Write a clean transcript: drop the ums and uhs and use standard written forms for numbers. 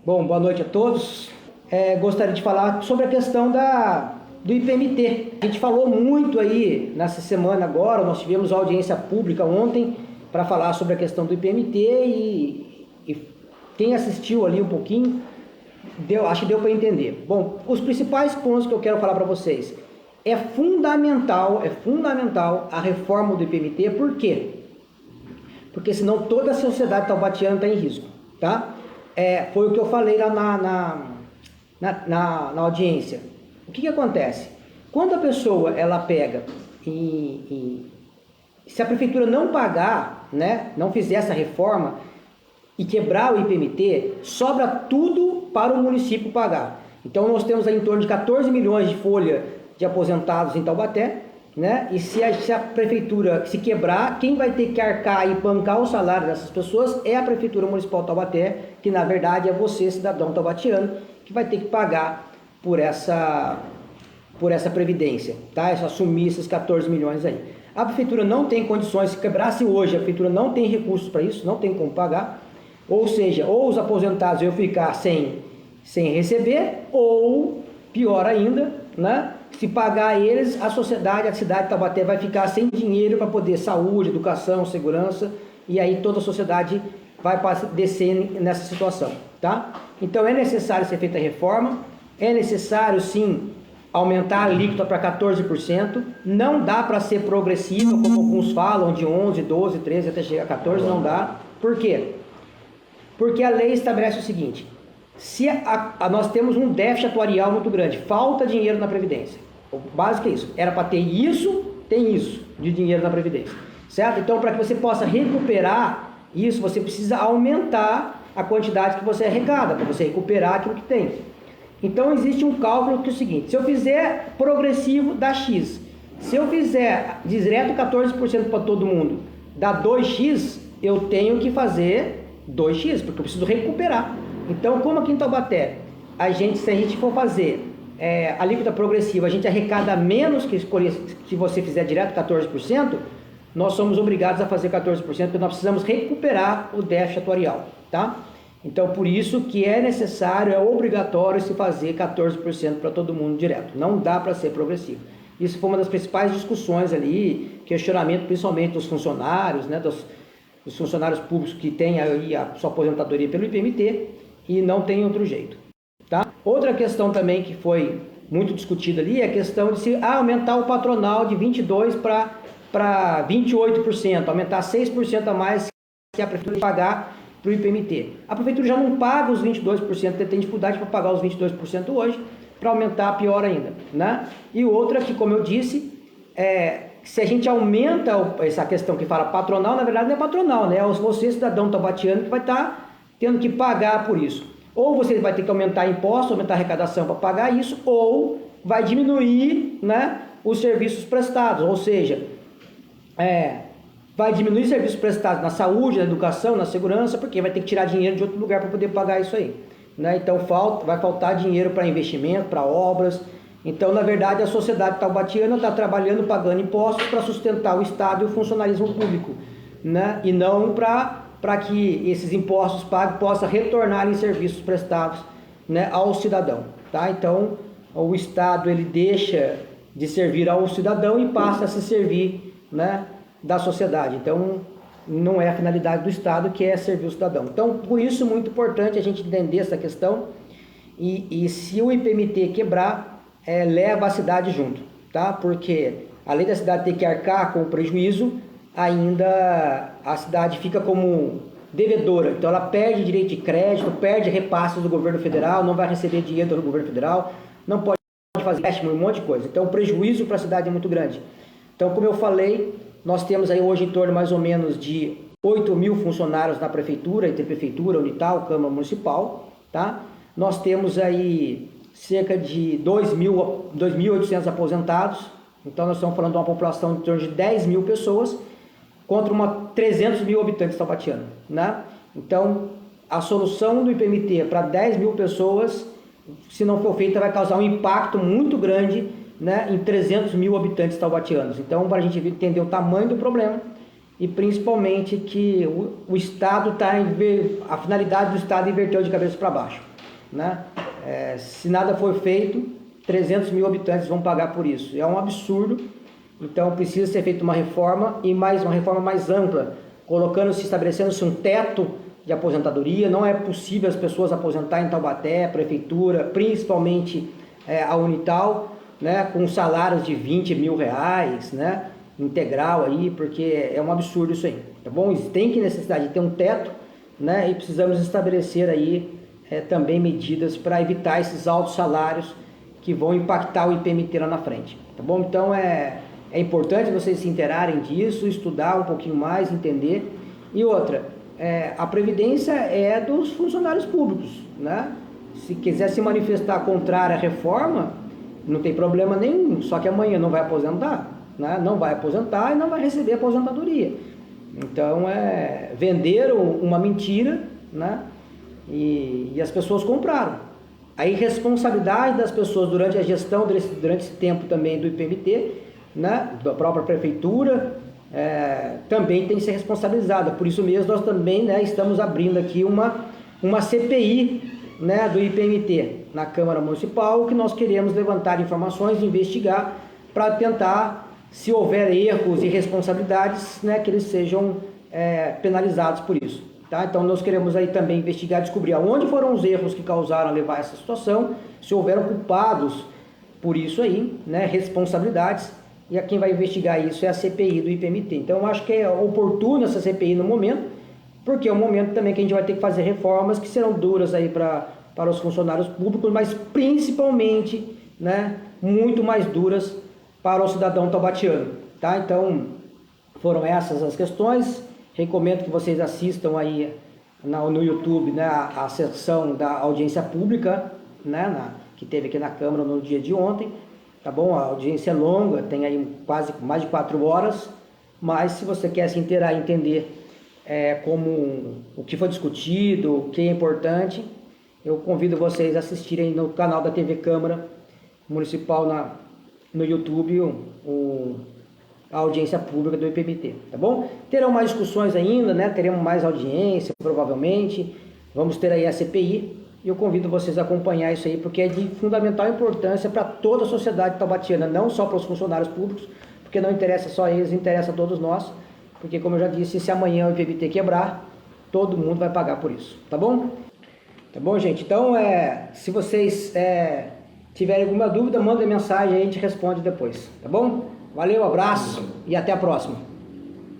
Bom, boa noite a todos. Gostaria de falar sobre a questão do IPMT. A gente falou muito aí nessa semana agora, nós tivemos audiência pública ontem para falar sobre a questão do IPMT e quem assistiu ali um pouquinho, acho que deu para entender. Bom, os principais pontos que eu quero falar para vocês. É fundamental a reforma do IPMT, por quê? Porque senão toda a sociedade taubatiana está em risco, tá? Foi o que eu falei lá na audiência. O que acontece? Quando a pessoa ela pega se a prefeitura não pagar, né, não fizer essa reforma e quebrar o IPMT, sobra tudo para o município pagar. Então nós temos aí em torno de 14 milhões de folha de aposentados em Taubaté, né? E se a prefeitura se quebrar, quem vai ter que arcar e bancar o salário dessas pessoas é a Prefeitura Municipal de Taubaté, que na verdade é você, cidadão taubatiano, que vai ter que pagar por essa previdência, tá? É só assumir esses 14 milhões aí. A prefeitura não tem condições, se quebrasse hoje, a prefeitura não tem recursos para isso, não tem como pagar. Ou seja, ou os aposentados iam ficar sem receber, ou pior ainda, né? Se pagar eles, a cidade de Taubaté vai ficar sem dinheiro para poder saúde, educação, segurança, e aí toda a sociedade vai descer nessa situação, tá? Então é necessário ser feita a reforma, é necessário sim aumentar a alíquota para 14%, não dá para ser progressiva, como alguns falam, de 11, 12, 13 até chegar a 14, não dá. Por quê? Porque a lei estabelece o seguinte: se nós temos um déficit atuarial muito grande, falta dinheiro na Previdência. O básico é isso. Era para ter isso, tem isso de dinheiro na Previdência. Certo? Então, para que você possa recuperar isso, você precisa aumentar a quantidade que você arrecada, para você recuperar aquilo que tem. Então, existe um cálculo que é o seguinte: se eu fizer progressivo, dá X. Se eu fizer direto 14% para todo mundo, dá 2X, eu tenho que fazer 2X, porque eu preciso recuperar. Então, como aqui em Taubaté, se a gente for fazer alíquota progressiva, a gente arrecada menos que você fizer direto 14%, nós somos obrigados a fazer 14%, porque nós precisamos recuperar o déficit atuarial, tá? Então, por isso que é necessário, é obrigatório se fazer 14% para todo mundo direto. Não dá para ser progressivo. Isso foi uma das principais discussões ali, questionamento principalmente dos funcionários, né, dos funcionários públicos que têm aí a sua aposentadoria pelo IPMT e não tem outro jeito, tá? Outra questão também que foi muito discutida ali é a questão de se aumentar o patronal de 22% para 28%, aumentar 6% a mais que a prefeitura pagar para o IPMT. A prefeitura já não paga os 22%, tem dificuldade para pagar os 22% hoje, para aumentar pior ainda, né? E outra que, como eu disse, se a gente aumenta essa questão que fala patronal, na verdade não é patronal, né? É você, cidadão taubatiano, que vai estar tendo que pagar por isso. Ou você vai ter que aumentar imposto, aumentar a arrecadação para pagar isso, ou vai diminuir, né, os serviços prestados, ou seja, vai diminuir os serviços prestados na saúde, na educação, na segurança, porque vai ter que tirar dinheiro de outro lugar para poder pagar isso aí, né? Então vai faltar dinheiro para investimento, para obras. Então, na verdade, a sociedade taubatiana está trabalhando, pagando impostos para sustentar o Estado e o funcionalismo público, né? E não para que esses impostos pagos possam retornar em serviços prestados, né, ao cidadão, tá? Então, o Estado ele deixa de servir ao cidadão e passa a se servir, né, da sociedade. Então, não é a finalidade do Estado, que é servir o cidadão. Então, por isso é muito importante a gente entender essa questão e se o IPMT quebrar, leva a cidade junto, tá? Porque além da cidade ter que arcar com o prejuízo, ainda a cidade fica como devedora. Então ela perde direito de crédito, perde repasses do governo federal, não vai receber dinheiro do governo federal, não pode fazer empréstimo, um monte de coisa. Então o prejuízo para a cidade é muito grande. Então, como eu falei, nós temos aí hoje em torno mais ou menos de 8 mil funcionários na prefeitura, entre prefeitura, Unital, Câmara Municipal, tá? Nós temos aí cerca de 2.800 aposentados. Então nós estamos falando de uma população de torno de 10 mil pessoas contra 300 mil habitantes taubatianos, né? Então, a solução do IPMT para 10 mil pessoas, se não for feita, vai causar um impacto muito grande, né, em 300 mil habitantes taubatianos. Então, para a gente entender o tamanho do problema e principalmente que o Estado a finalidade do Estado inverteu de cabeça para baixo. né? Se nada for feito, 300 mil habitantes vão pagar por isso. É um absurdo. Então precisa ser feita uma reforma, e mais uma reforma mais ampla, estabelecendo-se um teto de aposentadoria. Não é possível as pessoas aposentar em Taubaté, prefeitura, principalmente a Unital, né, com salários de 20 mil reais, né, integral aí, porque é um absurdo isso aí, tá bom? Tem que necessidade de ter um teto, né, e precisamos estabelecer aí também medidas para evitar esses altos salários que vão impactar o IPMT lá na frente, tá bom? Então é importante vocês se inteirarem disso, estudar um pouquinho mais, entender. E outra, a Previdência é dos funcionários públicos, né? Se quiser se manifestar contrário à reforma, não tem problema nenhum, só que amanhã não vai aposentar, né? Não vai aposentar e não vai receber aposentadoria. Então, venderam uma mentira, né? E as pessoas compraram. A irresponsabilidade das pessoas durante a gestão, durante esse tempo também do IPMT, né? Da própria prefeitura, também tem que ser responsabilizada. Por isso mesmo nós também, né, estamos abrindo aqui uma CPI, né, do IPMT na Câmara Municipal, que nós queremos levantar informações, investigar, para tentar, se houver erros e responsabilidades, né, que eles sejam penalizados por isso. Tá? Então nós queremos aí também investigar, descobrir aonde foram os erros que causaram a levar a essa situação, se houveram culpados por isso aí, né, responsabilidades, e quem vai investigar isso é a CPI do IPMT. Então eu acho que é oportuno essa CPI no momento, porque é um momento também que a gente vai ter que fazer reformas que serão duras aí para os funcionários públicos, mas principalmente, né, muito mais duras para o cidadão taubatiano. Tá? Então foram essas as questões. Recomendo que vocês assistam aí no YouTube, né, a sessão da audiência pública, né, que teve aqui na Câmara no dia de ontem. Tá bom? A audiência é longa, tem aí quase mais de 4 horas, mas se você quer se inteirar e entender como o que foi discutido, o que é importante, eu convido vocês a assistirem no canal da TV Câmara Municipal no YouTube a audiência pública do IPMT, tá bom? Terão mais discussões ainda, né? Teremos mais audiência, provavelmente. Vamos ter aí a CPI. E eu convido vocês a acompanhar isso aí, porque é de fundamental importância para toda a sociedade taubatiana, não só para os funcionários públicos, porque não interessa só eles, interessa a todos nós, porque como eu já disse, se amanhã o IPMT quebrar, todo mundo vai pagar por isso, tá bom? Tá bom, gente? Então, se vocês tiverem alguma dúvida, mandem mensagem aí, a gente responde depois, tá bom? Valeu, abraço e até a próxima.